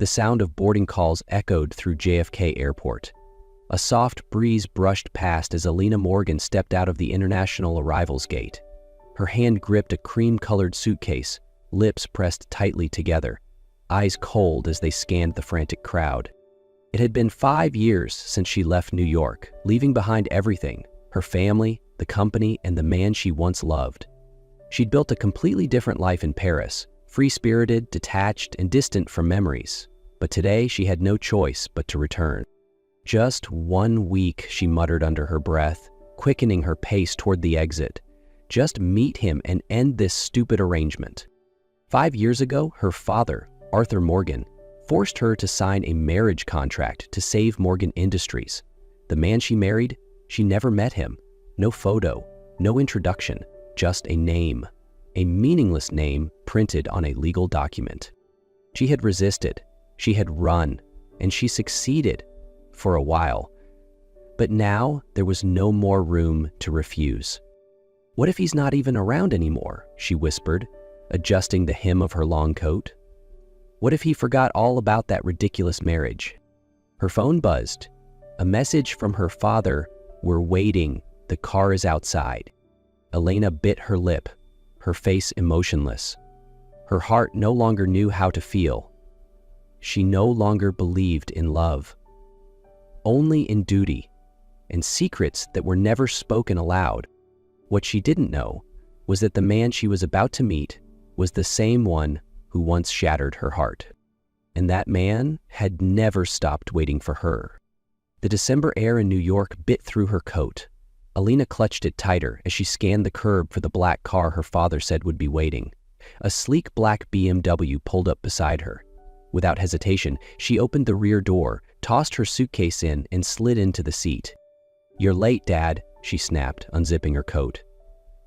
The sound of boarding calls echoed through JFK Airport. A soft breeze brushed past as Alina Morgan stepped out of the international arrivals gate. Her hand gripped a cream-colored suitcase, lips pressed tightly together, eyes cold as they scanned the frantic crowd. It had been 5 years since she left New York, leaving behind everything: her family, the company, and the man she once loved. She'd built a completely different life in Paris, free-spirited, detached, and distant from memories. But today she had no choice but to return. "Just 1 week," she muttered under her breath, quickening her pace toward the exit. Just meet him and end this stupid arrangement. 5 years ago, her father, Arthur Morgan, forced her to sign a marriage contract to save Morgan Industries. The man she married, she never met him. No photo, no introduction, just a name. A meaningless name printed on a legal document. She had resisted, she had run, and she succeeded for a while. But now there was no more room to refuse. "What if he's not even around anymore?" she whispered, adjusting the hem of her long coat. "What if he forgot all about that ridiculous marriage?" Her phone buzzed. A message from her father: "We're waiting. The car is outside." Elena bit her lip, her face emotionless. Her heart no longer knew how to feel. She no longer believed in love. Only in duty, and secrets that were never spoken aloud. What she didn't know was that the man she was about to meet was the same one who once shattered her heart. And that man had never stopped waiting for her. The December air in New York bit through her coat. Alina clutched it tighter as she scanned the curb for the black car her father said would be waiting. A sleek black BMW pulled up beside her. Without hesitation, she opened the rear door, tossed her suitcase in, and slid into the seat. "You're late, Dad," she snapped, unzipping her coat.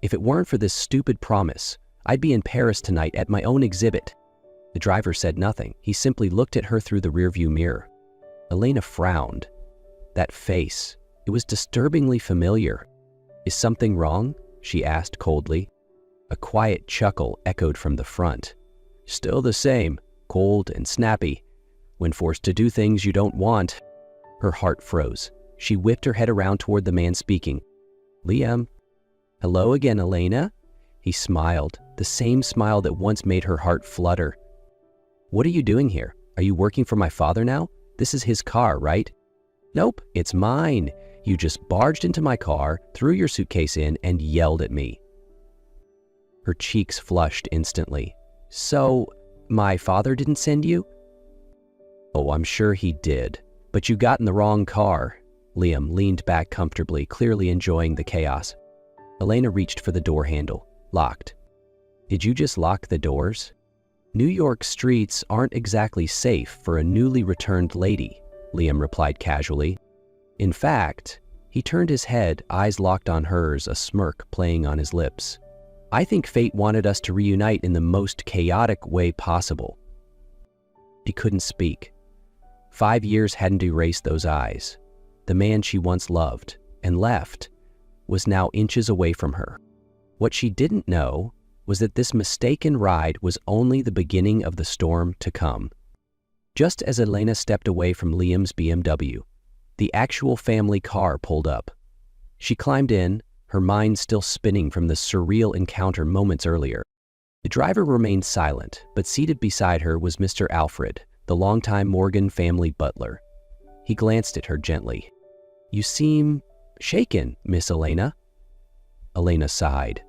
"If it weren't for this stupid promise, I'd be in Paris tonight at my own exhibit." The driver said nothing. He simply looked at her through the rearview mirror. Elena frowned. That face, it was disturbingly familiar. "Is something wrong?" she asked coldly. A quiet chuckle echoed from the front. "Still the same, cold and snappy, when forced to do things you don't want." Her heart froze. She whipped her head around toward the man speaking. "Liam." "Hello again, Elena." He smiled, the same smile that once made her heart flutter. "What are you doing here? Are you working for my father now? This is his car, right?" "Nope, it's mine. You just barged into my car, threw your suitcase in, and yelled at me." Her cheeks flushed instantly. "So, my father didn't send you?" "Oh, I'm sure he did. But you got in the wrong car." Liam leaned back comfortably, clearly enjoying the chaos. Elena reached for the door handle. Locked. "Did you just lock the doors?" "New York streets aren't exactly safe for a newly returned lady," Liam replied casually. In fact, he turned his head, eyes locked on hers, a smirk playing on his lips. "I think fate wanted us to reunite in the most chaotic way possible." She couldn't speak. 5 years hadn't erased those eyes. The man she once loved and left was now inches away from her. What she didn't know was that this mistaken ride was only the beginning of the storm to come. Just as Elena stepped away from Liam's BMW, the actual family car pulled up. She climbed in, her mind still spinning from the surreal encounter moments earlier. The driver remained silent, but seated beside her was Mr. Alfred, the longtime Morgan family butler. He glanced at her gently. "You seem shaken, Miss Elena." Elena sighed.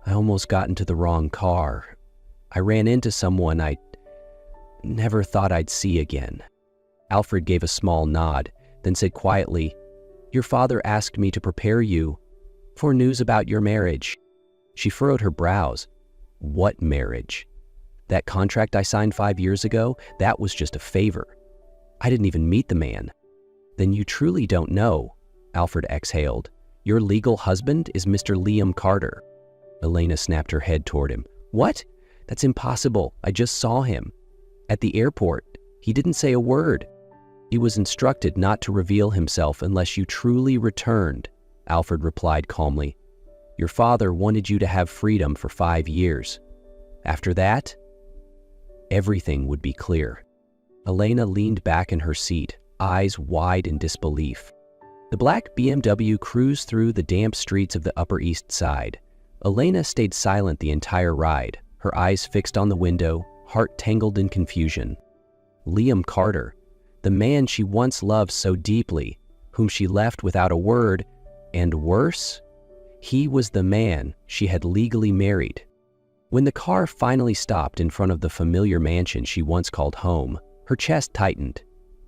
"I almost got into the wrong car. I ran into someone I never thought I'd see again." Alfred gave a small nod, then said quietly, "Your father asked me to prepare you for news about your marriage." She furrowed her brows. "What marriage? That contract I signed 5 years ago, that was just a favor. I didn't even meet the man." "Then you truly don't know," Alfred exhaled. "Your legal husband is Mr. Liam Carter." Elena snapped her head toward him. "What? That's impossible. I just saw him. At the airport. He didn't say a word." "He was instructed not to reveal himself unless you truly returned," Alfred replied calmly. "Your father wanted you to have freedom for 5 years. After that, everything would be clear." Elena leaned back in her seat, eyes wide in disbelief. The black BMW cruised through the damp streets of the Upper East Side. Elena stayed silent the entire ride, her eyes fixed on the window, heart tangled in confusion. Liam Carter, the man she once loved so deeply, whom she left without a word, and worse, he was the man she had legally married. When the car finally stopped in front of the familiar mansion she once called home, her chest tightened.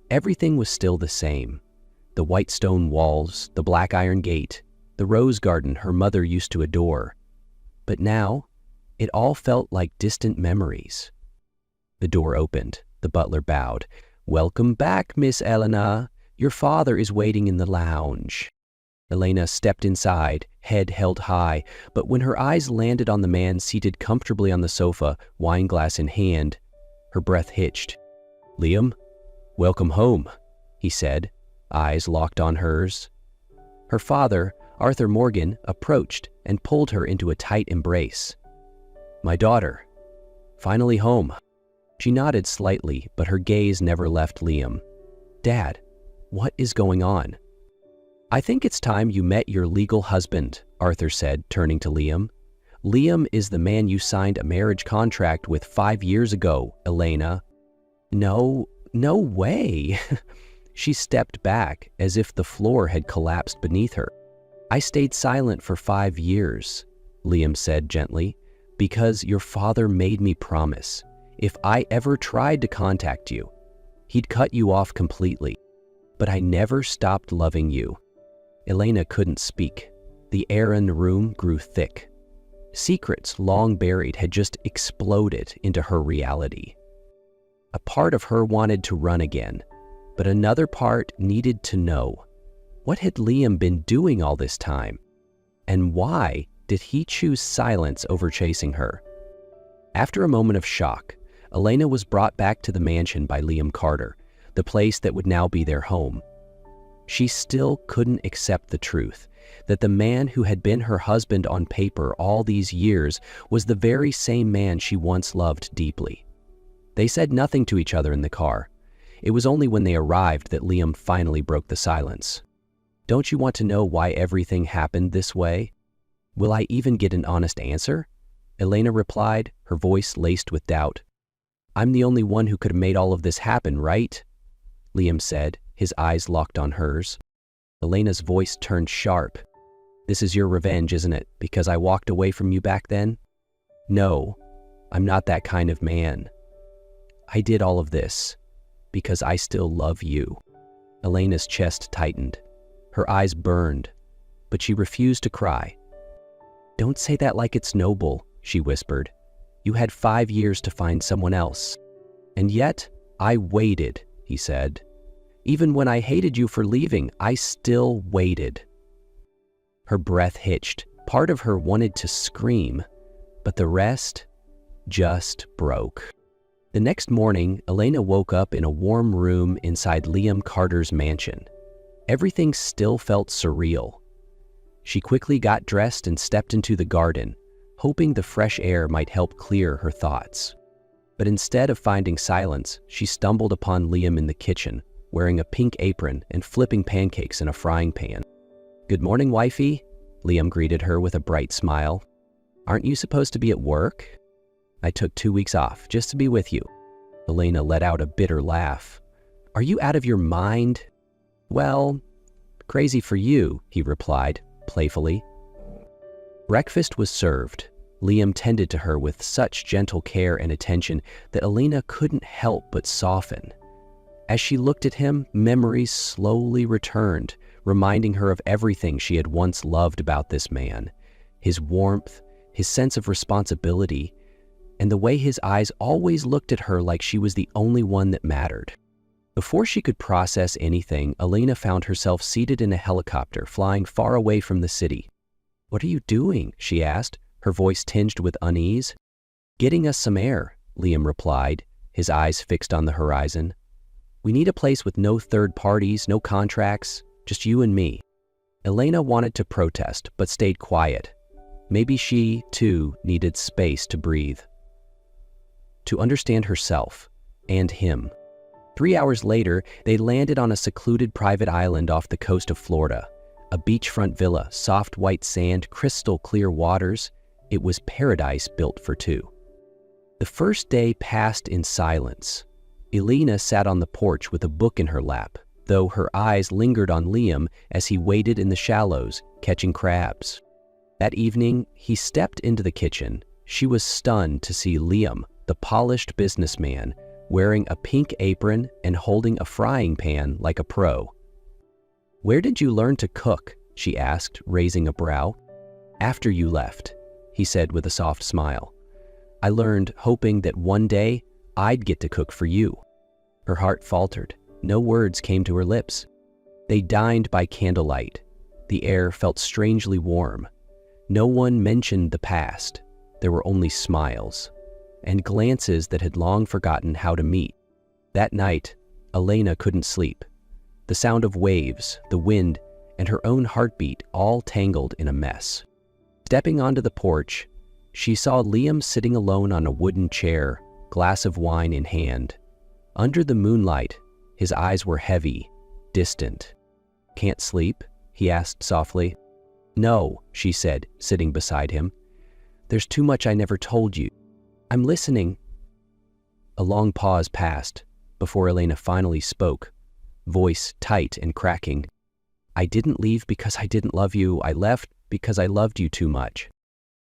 Everything was still the same. The white stone walls, the black iron gate, the rose garden her mother used to adore. But now, it all felt like distant memories. The door opened. The butler bowed. "Welcome back, Miss Elena. Your father is waiting in the lounge." Elena stepped inside, head held high, but when her eyes landed on the man seated comfortably on the sofa, wineglass in hand, her breath hitched. "Liam, welcome home," he said, eyes locked on hers. Her father, Arthur Morgan, approached and pulled her into a tight embrace. "My daughter, finally home." She nodded slightly, but her gaze never left Liam. "Dad, what is going on?" "I think it's time you met your legal husband," Arthur said, turning to Liam. "Liam is the man you signed a marriage contract with 5 years ago, Elena." No way." She stepped back as if the floor had collapsed beneath her. "I stayed silent for 5 years," Liam said gently, "because your father made me promise. If I ever tried to contact you, he'd cut you off completely. But I never stopped loving you." Elena couldn't speak. The air in the room grew thick. Secrets long buried had just exploded into her reality. A part of her wanted to run again, but another part needed to know. What had Liam been doing all this time? And why did he choose silence over chasing her? After a moment of shock, Elena was brought back to the mansion by Liam Carter, the place that would now be their home. She still couldn't accept the truth that the man who had been her husband on paper all these years was the very same man she once loved deeply. They said nothing to each other in the car. It was only when they arrived that Liam finally broke the silence. "Don't you want to know why everything happened this way? Will I even get an honest answer?" Elena replied, her voice laced with doubt. "I'm the only one who could have made all of this happen, right?" Liam said, his eyes locked on hers. Elena's voice turned sharp. "This is your revenge, isn't it, because I walked away from you back then?" "No, I'm not that kind of man. I did all of this because I still love you." Elena's chest tightened. Her eyes burned, but she refused to cry. "Don't say that like it's noble," she whispered. "You had 5 years to find someone else. And yet, I waited," he said. "Even when I hated you for leaving, I still waited." Her breath hitched. Part of her wanted to scream, but the rest just broke. The next morning, Elena woke up in a warm room inside Liam Carter's mansion. Everything still felt surreal. She quickly got dressed and stepped into the garden, hoping the fresh air might help clear her thoughts. But instead of finding silence, she stumbled upon Liam in the kitchen, wearing a pink apron and flipping pancakes in a frying pan. "Good morning, wifey," Liam greeted her with a bright smile. "Aren't you supposed to be at work?" "I took 2 weeks off just to be with you." Elena let out a bitter laugh. "Are you out of your mind?" "Well, crazy for you," he replied, playfully. Breakfast was served. Liam tended to her with such gentle care and attention that Elena couldn't help but soften. As she looked at him, memories slowly returned, reminding her of everything she had once loved about this man. His warmth, his sense of responsibility, and the way his eyes always looked at her like she was the only one that mattered. Before she could process anything, Elena found herself seated in a helicopter flying far away from the city. "What are you doing?" she asked, her voice tinged with unease. "Getting us some air," Liam replied, his eyes fixed on the horizon. "We need a place with no third parties, no contracts, just you and me." Elena wanted to protest, but stayed quiet. Maybe she, too, needed space to breathe, to understand herself and him. 3 hours later, they landed on a secluded private island off the coast of Florida. A beachfront villa, soft white sand, crystal clear waters. It was paradise built for two. The first day passed in silence. Elena sat on the porch with a book in her lap, though her eyes lingered on Liam as he waded in the shallows, catching crabs. That evening, he stepped into the kitchen. She was stunned to see Liam, the polished businessman, wearing a pink apron and holding a frying pan like a pro. "Where did you learn to cook?" she asked, raising a brow. "After you left," he said with a soft smile. "I learned hoping that one day I'd get to cook for you." Her heart faltered. No words came to her lips. They dined by candlelight. The air felt strangely warm. No one mentioned the past. There were only smiles and glances that had long forgotten how to meet. That night, Elena couldn't sleep. The sound of waves, the wind, and her own heartbeat all tangled in a mess. Stepping onto the porch, she saw Liam sitting alone on a wooden chair, glass of wine in hand. Under the moonlight, his eyes were heavy, distant. "Can't sleep?" he asked softly. "No," she said, sitting beside him. "There's too much I never told you." "I'm listening." A long pause passed before Elena finally spoke, voice tight and cracking. "I didn't leave because I didn't love you. I left because I loved you too much.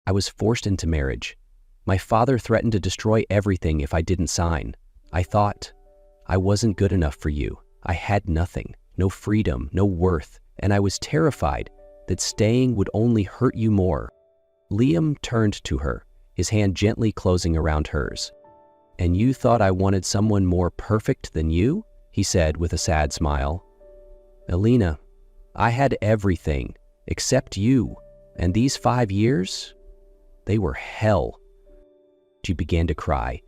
I was forced into marriage. My father threatened to destroy everything if I didn't sign. I thought I wasn't good enough for you. I had nothing, no freedom, no worth, and I was terrified that staying would only hurt you more." Liam turned to her, his hand gently closing around hers. "And you thought I wanted someone more perfect than you?" he said with a sad smile. "Elena, I had everything except you, and these 5 years, they were hell." She began to cry,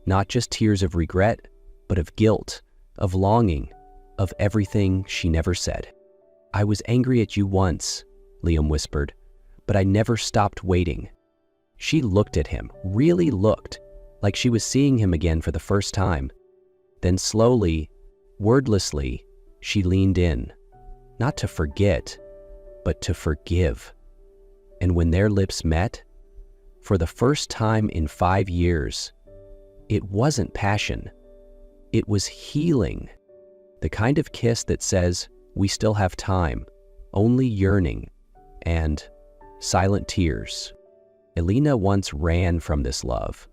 not just tears of regret, but of guilt, of longing, of everything she never said. "I was angry at you once," Liam whispered, "but I never stopped waiting." She looked at him, really looked, like she was seeing him again for the first time. Then slowly, wordlessly, she leaned in, not to forget, but to forgive. And when their lips met, for the first time in 5 years, it wasn't passion. It was healing. The kind of kiss that says, "We still have time," only yearning, and silent tears. Elena once ran from this love,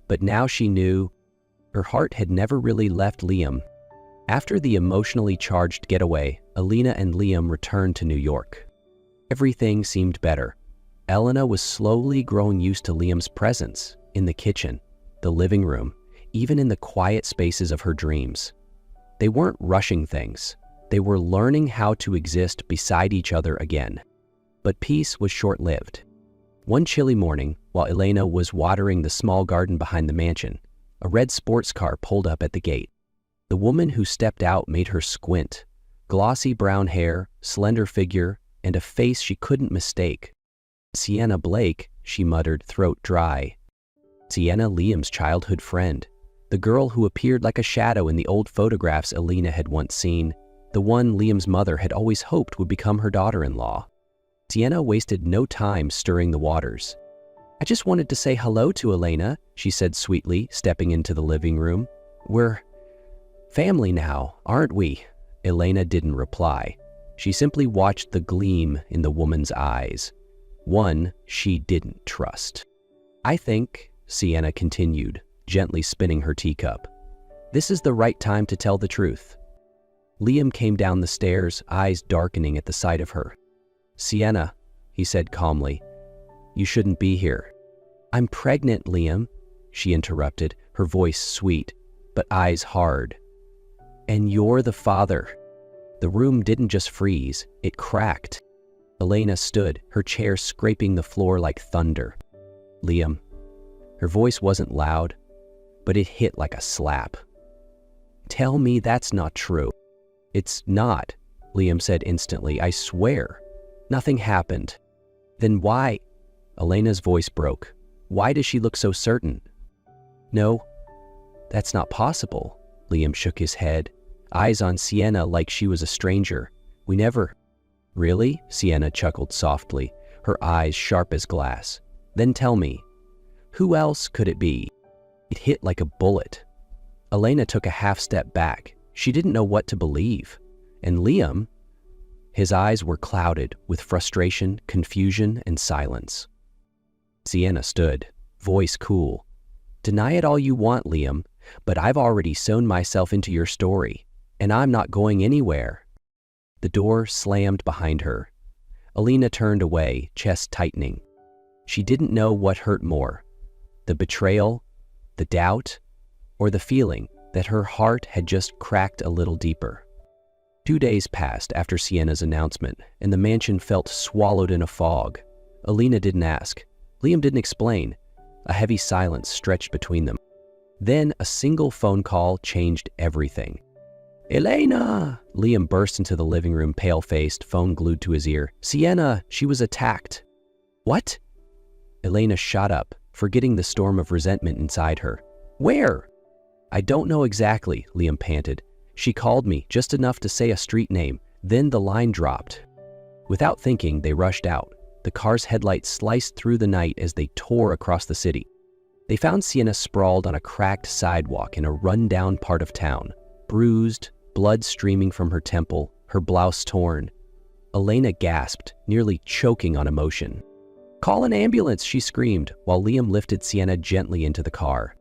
but now she knew her heart had never really left Liam. After the emotionally charged getaway, Elena and Liam returned to New York. Everything seemed better. Elena was slowly growing used to Liam's presence in the kitchen, the living room, even in the quiet spaces of her dreams. They weren't rushing things. They were learning how to exist beside each other again. But peace was short-lived. One chilly morning, while Elena was watering the small garden behind the mansion, a red sports car pulled up at the gate. The woman who stepped out made her squint. Glossy brown hair, slender figure, and a face she couldn't mistake. "Sienna Blake," she muttered, throat dry. Sienna, Liam's childhood friend. The girl who appeared like a shadow in the old photographs Elena had once seen. The one Liam's mother had always hoped would become her daughter-in-law. Sienna wasted no time stirring the waters. "I just wanted to say hello to Elena," she said sweetly, stepping into the living room. "We're family now, aren't we?" Elena didn't reply. She simply watched the gleam in the woman's eyes, one she didn't trust. "I think," Sienna continued, gently spinning her teacup, "this is the right time to tell the truth." Liam came down the stairs, eyes darkening at the sight of her. "Sienna," he said calmly, "you shouldn't be here." "I'm pregnant, Liam," she interrupted, her voice sweet, but eyes hard. "And you're the father." The room didn't just freeze, it cracked. Elena stood, her chair scraping the floor like thunder. "Liam." Her voice wasn't loud, but it hit like a slap. "Tell me that's not true." "It's not," Liam said instantly. "I swear. Nothing happened." "Then why?" Elena's voice broke. "Why does she look so certain?" "No, that's not possible." Liam shook his head, eyes on Sienna like she was a stranger. We never. Really? Sienna chuckled softly, her eyes sharp as glass. Then tell me, who else could it be? It hit like a bullet. Elena took a half step back. She didn't know what to believe. And Liam, his eyes were clouded with frustration, confusion, and silence. Sienna stood, voice cool. Deny it all you want, Liam, but I've already sewn myself into your story, and I'm not going anywhere. The door slammed behind her. Elena turned away, chest tightening. She didn't know what hurt more, the betrayal, the doubt, or the feeling that her heart had just cracked a little deeper. 2 days passed after Sienna's announcement, and the mansion felt swallowed in a fog. Elena didn't ask. Liam didn't explain. A heavy silence stretched between them. Then a single phone call changed everything. Elena! Liam burst into the living room, pale-faced, phone glued to his ear. Sienna, she was attacked. What? Elena shot up, forgetting the storm of resentment inside her. Where? I don't know exactly, Liam panted. She called me, just enough to say a street name. Then the line dropped. Without thinking, they rushed out. The car's headlights sliced through the night as they tore across the city. They found Sienna sprawled on a cracked sidewalk in a run-down part of town, bruised, blood streaming from her temple, her blouse torn. Elena gasped, nearly choking on emotion. Call an ambulance, she screamed, while Liam lifted Sienna gently into the car.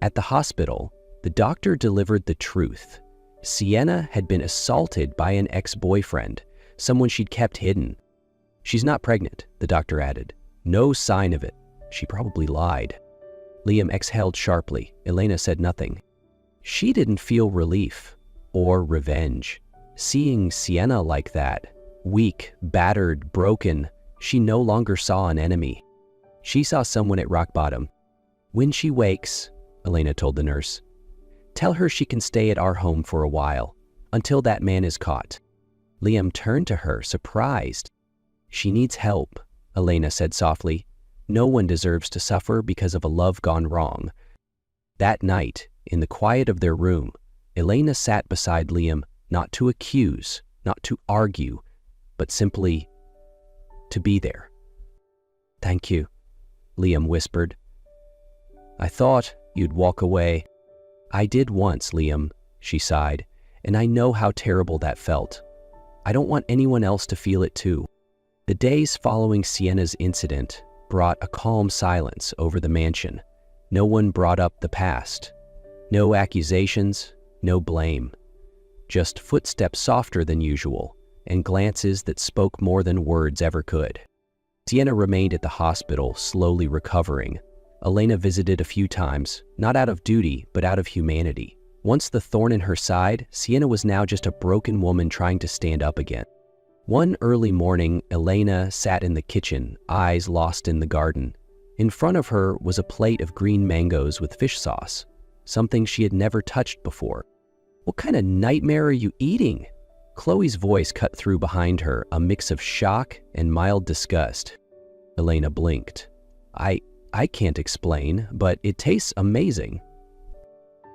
At the hospital, the doctor delivered the truth. Sienna had been assaulted by an ex-boyfriend, someone she'd kept hidden. She's not pregnant, the doctor added. No sign of it. She probably lied. Liam exhaled sharply. Elena said nothing. She didn't feel relief or revenge. Seeing Sienna like that, weak, battered, broken, she no longer saw an enemy. She saw someone at rock bottom. When she wakes, Elena told the nurse, tell her she can stay at our home for a while, until that man is caught. Liam turned to her, surprised. She needs help, Elena said softly. No one deserves to suffer because of a love gone wrong. That night, in the quiet of their room, Elena sat beside Liam, not to accuse, not to argue, but simply to be there. Thank you, Liam whispered. I thought you'd walk away. I did once, Liam, she sighed, and I know how terrible that felt. I don't want anyone else to feel it too. The days following Sienna's incident brought a calm silence over the mansion. No one brought up the past. No accusations, no blame. Just footsteps softer than usual, and glances that spoke more than words ever could. Sienna remained at the hospital, slowly recovering. Elena visited a few times, not out of duty, but out of humanity. Once the thorn in her side, Sienna was now just a broken woman trying to stand up again. One early morning, Elena sat in the kitchen, eyes lost in the garden. In front of her was a plate of green mangoes with fish sauce, something she had never touched before. What kind of nightmare are you eating? Chloe's voice cut through behind her, a mix of shock and mild disgust. Elena blinked. I can't explain, but it tastes amazing.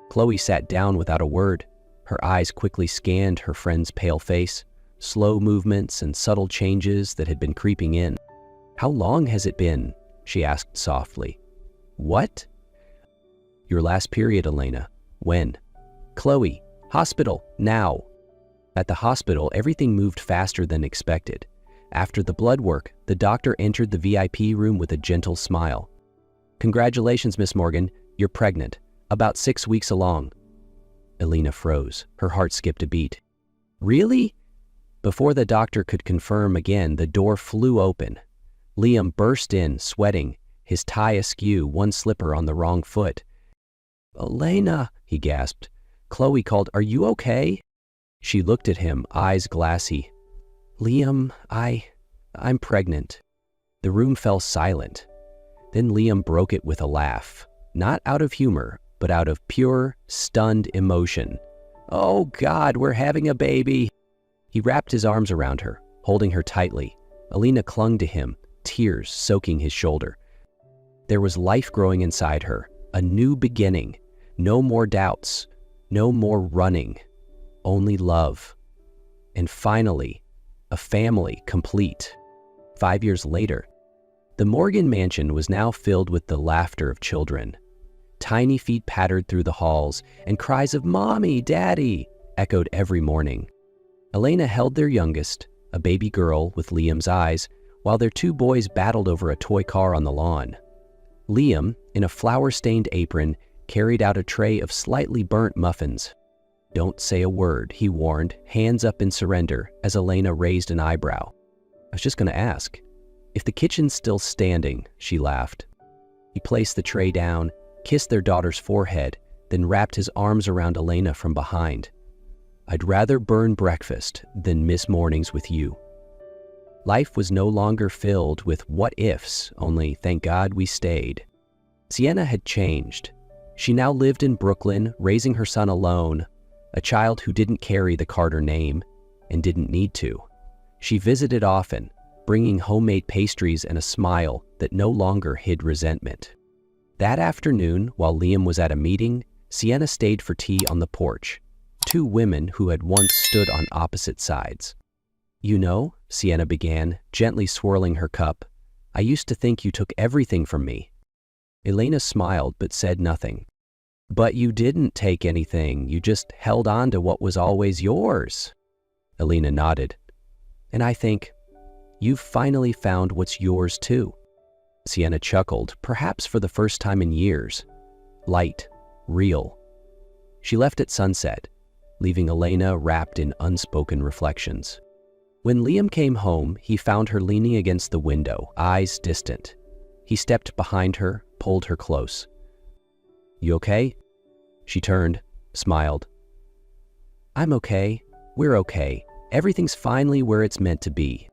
Chloe sat down without a word. Her eyes quickly scanned her friend's pale face, slow movements and subtle changes that had been creeping in. How long has it been? She asked softly. What? Your last period, Elena. When? Chloe, hospital, now. At the hospital, everything moved faster than expected. After the blood work, the doctor entered the VIP room with a gentle smile. Congratulations, Miss Morgan. You're pregnant. About 6 weeks along. Elena froze. Her heart skipped a beat. Really? Before the doctor could confirm again, the door flew open. Liam burst in, sweating, his tie askew, one slipper on the wrong foot. Elena, he gasped. Chloe called, are you okay? She looked at him, eyes glassy. Liam, I'm pregnant. The room fell silent. Then Liam broke it with a laugh, not out of humor, but out of pure, stunned emotion. Oh God, we're having a baby. He wrapped his arms around her, holding her tightly. Elena clung to him, tears soaking his shoulder. There was life growing inside her, a new beginning. No more doubts, No more running, only love. And finally, a family complete. 5 years later, the Morgan mansion was now filled with the laughter of children. Tiny feet pattered through the halls, and cries of "Mommy, Daddy" echoed every morning. Elena held their youngest, a baby girl with Liam's eyes, while their two boys battled over a toy car on the lawn. Liam, in a flour-stained apron, carried out a tray of slightly burnt muffins. "Don't say a word," he warned, hands up in surrender, as Elena raised an eyebrow. "I was just going to ask. If the kitchen's still standing," she laughed. He placed the tray down, kissed their daughter's forehead, then wrapped his arms around Elena from behind. "I'd rather burn breakfast than miss mornings with you." Life was no longer filled with what-ifs, only thank God we stayed. Sienna had changed. She now lived in Brooklyn, raising her son alone, a child who didn't carry the Carter name and didn't need to. She visited often, bringing homemade pastries and a smile that no longer hid resentment. That afternoon, while Liam was at a meeting, Sienna stayed for tea on the porch. Two women who had once stood on opposite sides. "You know," Sienna began, gently swirling her cup, "I used to think you took everything from me." Elena smiled but said nothing. "But you didn't take anything, you just held on to what was always yours." Elena nodded. "And I think, you've finally found what's yours too." Sienna chuckled, perhaps for the first time in years. Light, real. She left at sunset, leaving Elena wrapped in unspoken reflections. When Liam came home, he found her leaning against the window, eyes distant. He stepped behind her, pulled her close. "You okay?" She turned, smiled. "I'm okay. We're okay. Everything's finally where it's meant to be."